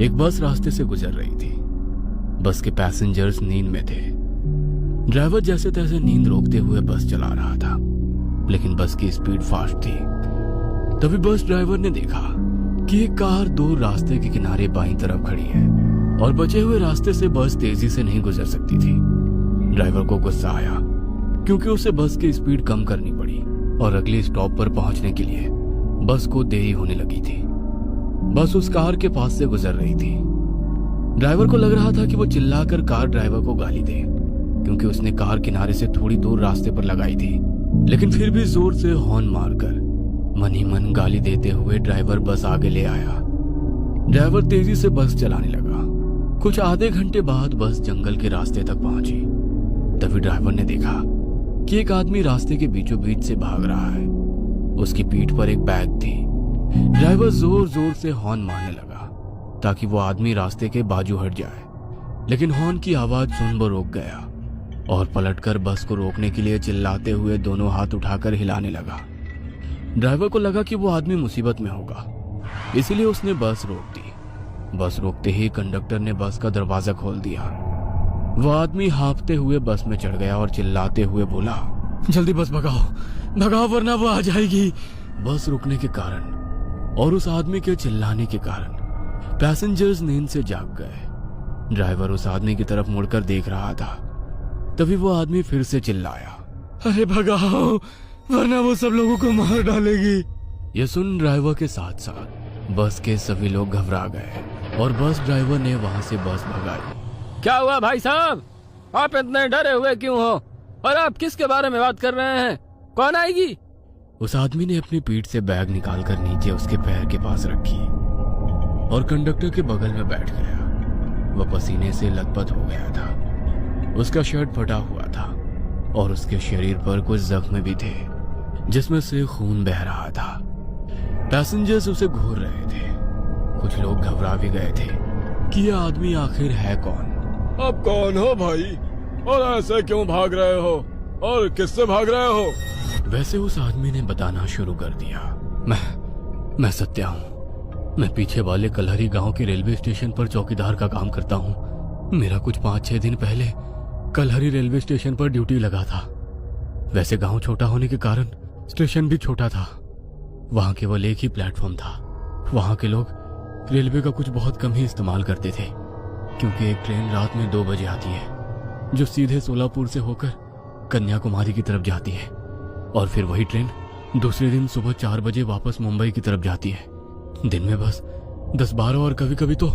एक बस रास्ते से गुजर रही थी। बस के पैसेंजर्स नींद में थे। ड्राइवर जैसे तैसे नींद रोकते हुए बस चला रहा था, लेकिन बस की स्पीड फास्ट थी। तभी बस ड्राइवर ने देखा कि एक कार दूर रास्ते के किनारे बाईं तरफ खड़ी है और बचे हुए रास्ते से बस तेजी से नहीं गुजर सकती थी। ड्राइवर को गुस्सा आया क्योंकि उसे बस की स्पीड कम करनी पड़ी और अगले स्टॉप पर पहुंचने के लिए बस को देरी होने लगी थी। बस उस कार के पास से गुजर रही थी। ड्राइवर को लग रहा था कि वो चिल्लाकर कार ड्राइवर को गाली दे, क्योंकि उसने कार किनारे से थोड़ी दूर रास्ते पर लगाई थी। लेकिन फिर भी जोर से हॉर्न मारकर मन ही मन गाली देते हुए ड्राइवर बस आगे ले आया। ड्राइवर तेजी से बस चलाने लगा। कुछ आधे घंटे बाद बस जंगल के रास्ते तक पहुंची। तभी ड्राइवर ने देखा कि एक आदमी रास्ते के बीचों बीच से भाग रहा है। उसकी पीठ पर एक बैग थी। ड्राइवर जोर जोर से हॉर्न मारने लगा ताकि वो आदमी रास्ते के बाजू हट जाए, लेकिन हॉर्न की आवाज सुन वो रुक गया और पलटकर बस को रोकने के लिए चिल्लाते हुए दोनों हाथ उठाकर हिलाने लगा। ड्राइवर को लगा कि वो आदमी मुसीबत में होगा, इसीलिए उसने बस रोक दी। बस रोकते ही कंडक्टर ने बस का दरवाजा खोल दिया। वो आदमी हाँफते हुए बस में चढ़ गया और चिल्लाते हुए बोला, जल्दी बस भगाओ, भगाओ वरना वो आ जाएगी। बस रुकने के कारण और उस आदमी के चिल्लाने के कारण पैसेंजर्स नींद से जाग गए। ड्राइवर उस आदमी की तरफ मुड़कर देख रहा था। तभी वो आदमी फिर से चिल्लाया, अरे भगाओ वरना वो सब लोगों को मार डालेगी। ये सुन ड्राइवर के साथ साथ बस के सभी लोग घबरा गए और बस ड्राइवर ने वहां से बस भगाई। क्या हुआ भाई साहब, आप इतने डरे हुए क्यों हो और आप किसके बारे में बात कर रहे हैं? कौन आएगी? उस आदमी ने अपनी पीठ से बैग निकालकर नीचे उसके पैर के पास रखी और कंडक्टर के बगल में बैठ गया। वह पसीने से लथपथ हो गया था। उसका शर्ट फटा हुआ था और उसके शरीर पर कुछ जख्म भी थे जिसमें से खून बह रहा था। पैसेंजर्स उसे घूर रहे थे। कुछ लोग घबरा भी गए थे कि यह आदमी आखिर है कौन। आप कौन हो भाई, और ऐसे क्यों भाग रहे हो और किससे भाग रहे हो? वैसे उस आदमी ने बताना शुरू कर दिया, मैं सत्या हूँ। मैं पीछे वाले कलहरी गांव के रेलवे स्टेशन पर चौकीदार का काम करता हूँ। मेरा कुछ 5-6 दिन पहले कलहरी रेलवे स्टेशन पर ड्यूटी लगा था। वैसे गांव छोटा होने के कारण स्टेशन भी छोटा था। वहां केवल एक ही प्लेटफॉर्म था। वहां के लोग रेलवे का कुछ बहुत कम ही इस्तेमाल करते थे, क्योंकि एक ट्रेन रात में 2 बजे आती है जो सीधे सोलापुर से होकर कन्याकुमारी की तरफ जाती है, और फिर वही ट्रेन दूसरे दिन सुबह 4 बजे वापस मुंबई की तरफ जाती है। दिन में बस 10-12 और कभी कभी तो